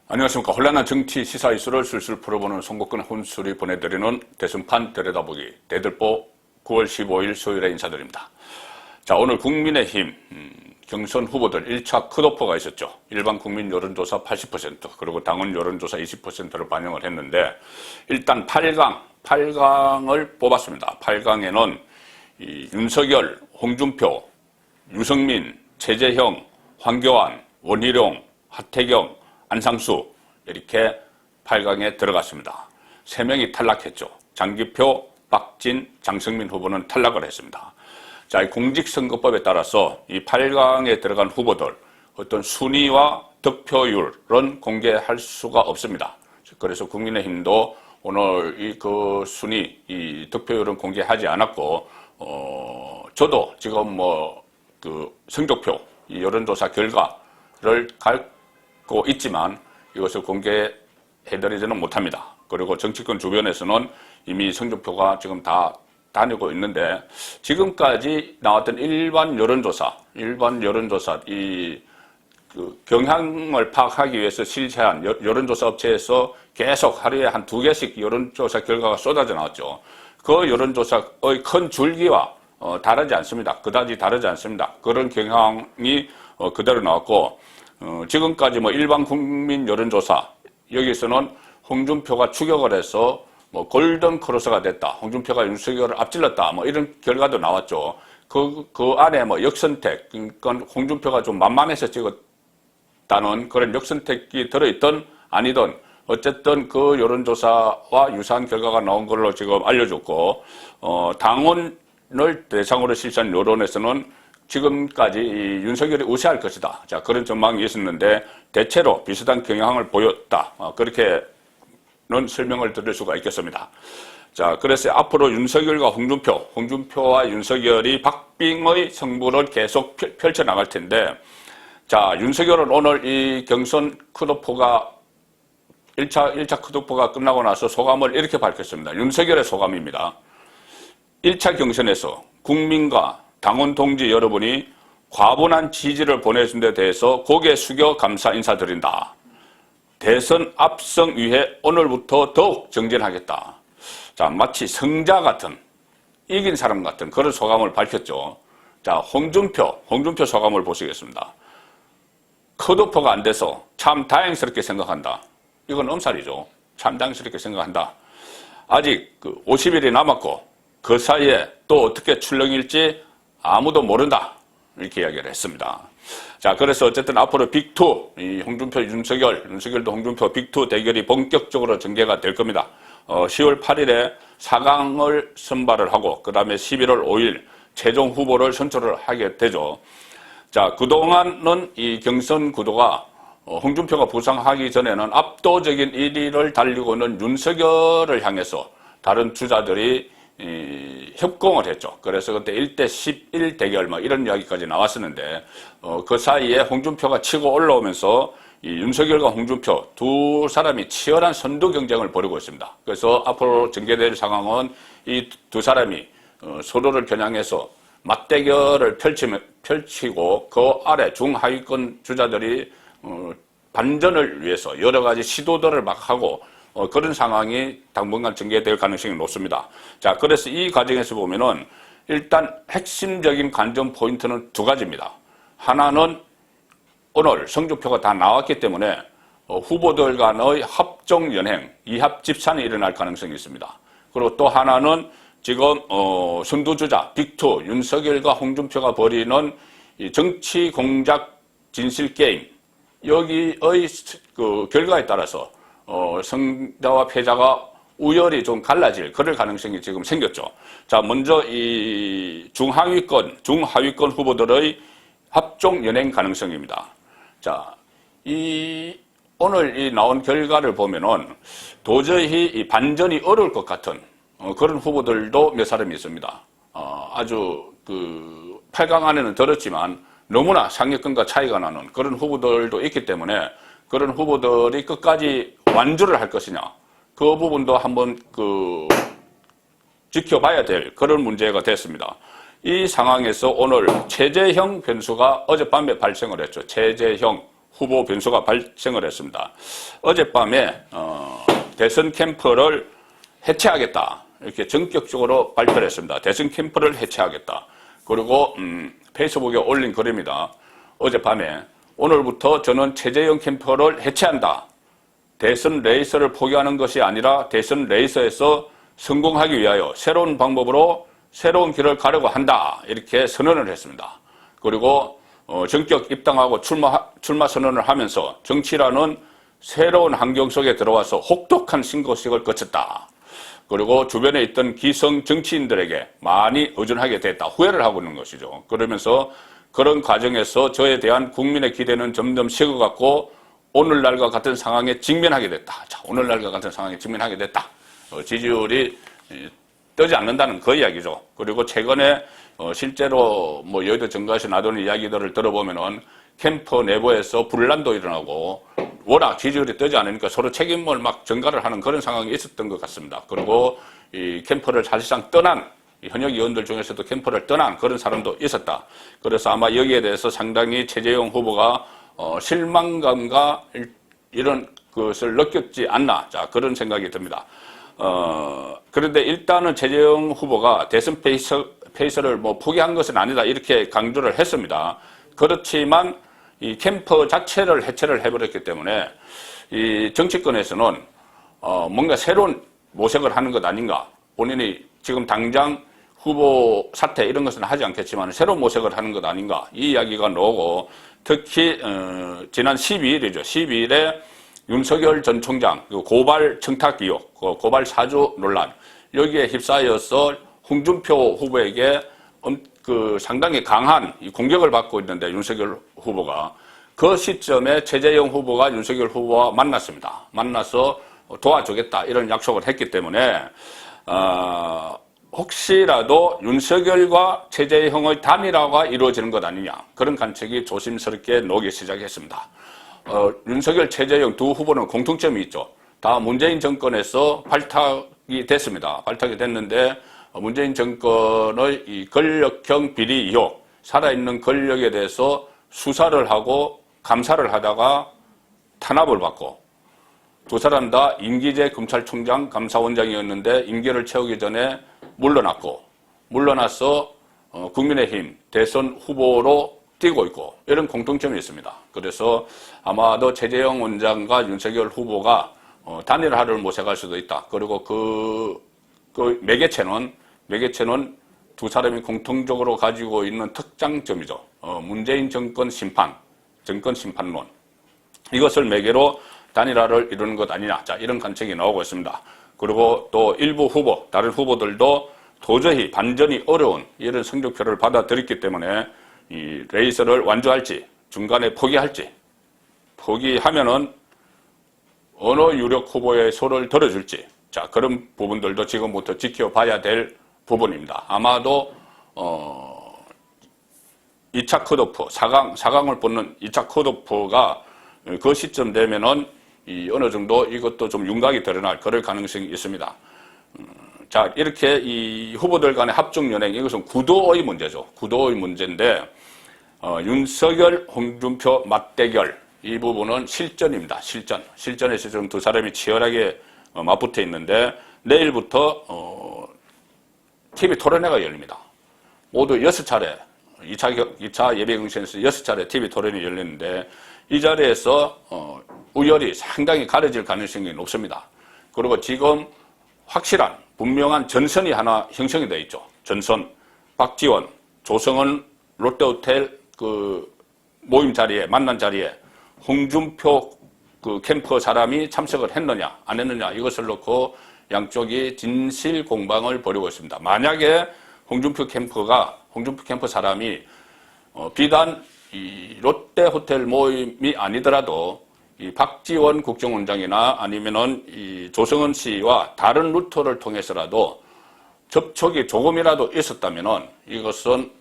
안녕하십니까. 혼란한 정치 시사 이슈를 술술 풀어보는 송국근 혼술이 보내드리는 대선판 들여다보기 대들보 9월 15일 수요일에 인사드립니다. 자, 오늘 국민의힘 경선 후보들 1차 컷오프가 있었죠. 일반 국민 여론조사 80% 그리고 당원 여론조사 20%를 반영을 했는데 일단 8강을 뽑았습니다. 8강에는 윤석열, 홍준표, 유승민, 최재형, 황교안, 원희룡, 하태경, 안상수 이렇게 8강에 들어갔습니다. 3명이 탈락했죠. 장기표, 박진, 장성민 후보는 탈락을 했습니다. 자, 이 공직선거법에 따라서 이 8강에 들어간 후보들 어떤 순위와 득표율은 공개할 수가 없습니다. 그래서 국민의힘도 오늘 이 순위, 이 득표율은 공개하지 않았고, 저도 지금 성적표, 이 여론조사 결과를 갖고 있지만 이것을 공개해드리지는 못합니다. 그리고 정치권 주변에서는 이미 성적표가 지금 다 다니고 있는데 지금까지 나왔던 일반 여론조사 경향을 파악하기 위해서 실시한 여론조사 업체에서 계속 하루에 한 2개씩 여론조사 결과가 쏟아져 나왔죠. 그 여론조사의 큰 줄기와 다르지 않습니다. 그다지 다르지 않습니다. 그런 경향이 그대로 나왔고, 지금까지 일반 국민 여론조사, 여기서는 홍준표가 추격을 해서 골든 크로스가 됐다. 홍준표가 윤석열을 앞질렀다. 이런 결과도 나왔죠. 그 안에 역선택, 그러니까 홍준표가 좀 만만해서 찍었다는 그런 역선택이 들어있던 아니든 어쨌든 그 여론조사와 유사한 결과가 나온 걸로 지금 알려졌고, 당원을 대상으로 실시한 여론에서는 지금까지 윤석열이 우세할 것이다. 자, 그런 전망이 있었는데 대체로 비슷한 경향을 보였다. 그렇게는 설명을 드릴 수가 있겠습니다. 자, 그래서 앞으로 윤석열과 홍준표와 윤석열이 박빙의 승부를 계속 펼쳐나갈 텐데, 자, 윤석열은 오늘 이 경선 컷오프가 1차 컷오프가 끝나고 나서 소감을 이렇게 밝혔습니다. 윤석열의 소감입니다. 1차 경선에서 국민과 당원 동지 여러분이 과분한 지지를 보내준 데 대해서 고개 숙여 감사 인사드린다. 대선 압승 위해 오늘부터 더욱 정진하겠다. 자, 마치 성자 같은, 이긴 사람 같은 그런 소감을 밝혔죠. 자, 홍준표 소감을 보시겠습니다. 컷오프가 안 돼서 참 다행스럽게 생각한다. 이건 엄살이죠. 참 다행스럽게 생각한다. 아직 50일이 남았고 그 사이에 또 어떻게 출렁일지 아무도 모른다. 이렇게 이야기를 했습니다. 자, 그래서 어쨌든 앞으로 빅2, 이 홍준표, 윤석열도 홍준표 빅2 대결이 본격적으로 전개가 될 겁니다. 10월 8일에 4강을 선발을 하고, 그 다음에 11월 5일 최종 후보를 선출을 하게 되죠. 자, 그동안은 이 경선 구도가 홍준표가 부상하기 전에는 압도적인 1위를 달리고 있는 윤석열을 향해서 다른 주자들이 협공을 했죠. 그래서 그때 1대11 대결 이런 이야기까지 나왔었는데, 그 사이에 홍준표가 치고 올라오면서 이 윤석열과 홍준표 두 사람이 치열한 선두 경쟁을 벌이고 있습니다. 그래서 앞으로 전개될 상황은 이 두 사람이 서로를 겨냥해서 맞대결을 펼치고 그 아래 중하위권 주자들이 반전을 위해서 여러 가지 시도들을 막 하고 그런 상황이 당분간 전개될 가능성이 높습니다. 자, 그래서 이 과정에서 보면은 일단 핵심적인 관전 포인트는 2가지입니다. 하나는 오늘 성적표가 다 나왔기 때문에 후보들 간의 합종 연행, 이합 집산이 일어날 가능성이 있습니다. 그리고 또 하나는 지금 선두주자 빅2 윤석열과 홍준표가 벌이는 이 정치 공작 진실 게임, 여기의 결과에 따라서 승자와 패자가 우열이 좀 갈라질 그럴 가능성이 지금 생겼죠. 자, 먼저 이 중하위권 후보들의 합종 연행 가능성입니다. 자, 오늘 나온 결과를 보면은 도저히 이 반전이 어려울 것 같은 그런 후보들도 몇 사람이 있습니다. 아주 8강 안에는 들었지만 너무나 상위권과 차이가 나는 그런 후보들도 있기 때문에 그런 후보들이 끝까지 완주를 할 것이냐, 그 부분도 한번 지켜봐야 될 그런 문제가 됐습니다. 이 상황에서 오늘 최재형 변수가 어젯밤에 발생을 했죠. 최재형 후보 변수가 발생을 했습니다. 어젯밤에 대선 캠프를 해체하겠다 이렇게 전격적으로 발표를 했습니다. 대선 캠프를 해체하겠다. 그리고 페이스북에 올린 글입니다. 어젯밤에 오늘부터 저는 최재형 캠프를 해체한다. 대선 레이스를 포기하는 것이 아니라 대선 레이스에서 성공하기 위하여 새로운 방법으로 새로운 길을 가려고 한다. 이렇게 선언을 했습니다. 그리고 전격 입당하고 출마 선언을 하면서 정치라는 새로운 환경 속에 들어와서 혹독한 신고식을 거쳤다. 그리고 주변에 있던 기성 정치인들에게 많이 의존하게 됐다. 후회를 하고 있는 것이죠. 그러면서 그런 과정에서 저에 대한 국민의 기대는 점점 식어갔고 오늘날과 같은 상황에 직면하게 됐다. 자, 오늘날과 같은 상황에 직면하게 됐다. 지지율이 뜨지 않는다는 그 이야기죠. 그리고 최근에 실제로 뭐 여의도 정가에서 나도는 이야기들을 들어보면은 캠프 내부에서 분란도 일어나고 워낙 지지율이 뜨지 않으니까 서로 책임을 막 전가를 하는 그런 상황이 있었던 것 같습니다. 그리고 이 캠프를 사실상 떠난 현역 의원들 중에서도 캠프를 떠난 그런 사람도 있었다. 그래서 아마 여기에 대해서 상당히 최재형 후보가 실망감과 이런 것을 느꼈지 않나. 자, 그런 생각이 듭니다. 그런데 일단은 최재형 후보가 대선 페이스를 뭐 포기한 것은 아니다. 이렇게 강조를 했습니다. 그렇지만 이 캠프 자체를 해체를 해버렸기 때문에 이 정치권에서는 뭔가 새로운 모색을 하는 것 아닌가. 본인이 지금 당장 후보 사퇴 이런 것은 하지 않겠지만 새로운 모색을 하는 것 아닌가. 이 이야기가 나오고 특히 지난 12일이죠. 12일에 윤석열 전 총장 고발 청탁 의혹, 고발 사주 논란 여기에 휩싸여서 홍준표 후보에게 상당히 강한 공격을 받고 있는데 윤석열 후보가 그 시점에 최재형 후보가 윤석열 후보와 만났습니다. 만나서 도와주겠다 이런 약속을 했기 때문에 혹시라도 윤석열과 최재형의 단일화가 이루어지는 것 아니냐 그런 관측이 조심스럽게 나오기 시작했습니다. 윤석열, 최재형 두 후보는 공통점이 있죠. 다 문재인 정권에서 발탁이 됐습니다. 발탁이 됐는데 문재인 정권의 이 권력형 비리 의혹, 살아있는 권력에 대해서 수사를 하고 감사를 하다가 탄압을 받고 두 사람 다 임기제 검찰총장 감사원장이었는데 임기를 채우기 전에 물러났고 물러나서 국민의힘 대선 후보로 뛰고 있고 이런 공통점이 있습니다. 그래서 아마도 최재형 원장과 윤석열 후보가 단일화를 모색할 수도 있다. 그리고 그 매개체는 두 사람이 공통적으로 가지고 있는 특장점이죠. 문재인 정권 심판론. 이것을 매개로 단일화를 이루는 것 아니냐. 자, 이런 관측이 나오고 있습니다. 그리고 또 일부 후보, 다른 후보들도 도저히 반전이 어려운 이런 성적표를 받아들였기 때문에 이 레이스를 완주할지, 중간에 포기할지, 포기하면은 어느 유력 후보의 소를 들어줄지, 자, 그런 부분들도 지금부터 지켜봐야 될 부분입니다. 아마도 2차 컷오프, 4강을 뽑는 2차 컷오프가 그 시점 되면은 어느 정도 이것도 좀 윤곽이 드러날 그럴 가능성이 있습니다. 자, 이렇게 이 후보들 간의 합종 연행, 이것은 구도의 문제죠. 구도의 문제인데, 윤석열, 홍준표 맞대결, 이 부분은 실전입니다. 실전에서 지금 두 사람이 치열하게 맞붙어 있는데, 내일부터, TV 토론회가 열립니다. 모두 6차례, 2차 예비경선에서 6차례 TV 토론이 열리는데, 이 자리에서, 우열이 상당히 가려질 가능성이 높습니다. 그리고 지금 확실한, 분명한 전선이 하나 형성이 되어 있죠. 전선. 박지원, 조성은 롯데호텔 모임 자리에, 만난 자리에 홍준표 캠프 사람이 참석을 했느냐, 안 했느냐, 이것을 놓고 양쪽이 진실 공방을 벌이고 있습니다. 만약에 홍준표 캠프 사람이, 비단 이 롯데호텔 모임이 아니더라도 이 박지원 국정원장이나 아니면은 이 조성은 씨와 다른 루트를 통해서라도 접촉이 조금이라도 있었다면은 이것은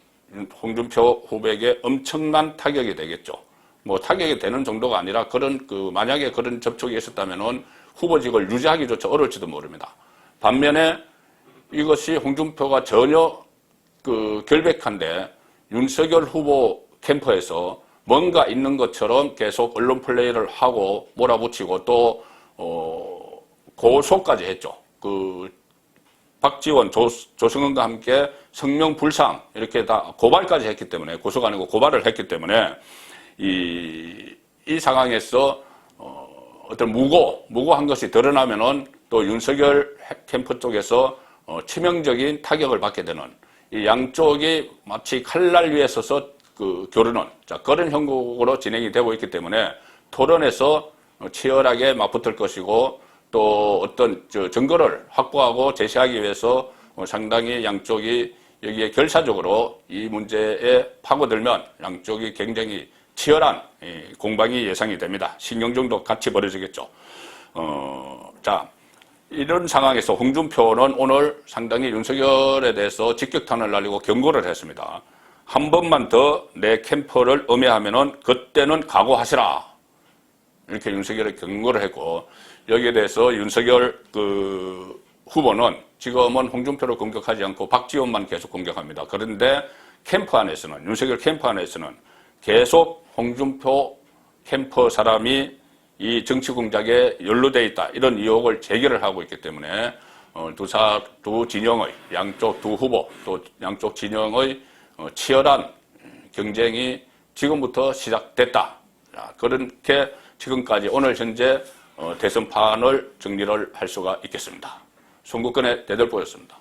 홍준표 후보에게 엄청난 타격이 되겠죠. 뭐 타격이 되는 정도가 아니라 만약에 그런 접촉이 있었다면은 후보직을 유지하기조차 어려울지도 모릅니다. 반면에 이것이 홍준표가 전혀 결백한데 윤석열 후보 캠프에서 뭔가 있는 것처럼 계속 언론 플레이를 하고 몰아붙이고 또 고소까지 했죠. 그 박지원, 조승은과 함께 성명불상 이렇게 다 고발까지 했기 때문에, 고소가 아니고 고발을 했기 때문에 이 상황에서 어떤 무고한 것이 드러나면은 또 윤석열 캠프 쪽에서 치명적인 타격을 받게 되는, 이 양쪽이 마치 칼날 위에 서서 그 겨루는, 자, 그런 형국으로 진행이 되고 있기 때문에 토론에서 치열하게 맞붙을 것이고, 또 어떤 증거를 확보하고 제시하기 위해서 상당히 양쪽이 여기에 결사적으로 이 문제에 파고들면 양쪽이 굉장히 치열한 공방이 예상이 됩니다. 신경전도 같이 벌어지겠죠. 자, 이런 상황에서 홍준표는 오늘 상당히 윤석열에 대해서 직격탄을 날리고 경고를 했습니다. 한 번만 더 내 캠프를 음해하면은 그때는 각오하시라. 이렇게 윤석열에 경고를 했고, 여기에 대해서 윤석열 그 후보는 지금은 홍준표를 공격하지 않고 박지원만 계속 공격합니다. 그런데 캠프 안에서는, 윤석열 캠프 안에서는 계속 홍준표 캠프 사람이 이 정치 공작에 연루되어 있다, 이런 의혹을 제기를 하고 있기 때문에 두 진영의, 양쪽 두 후보 또 양쪽 진영의 치열한 경쟁이 지금부터 시작됐다. 그렇게 지금까지 오늘 현재 대선판을 정리를 할 수가 있겠습니다. 송국근의 대들보였습니다.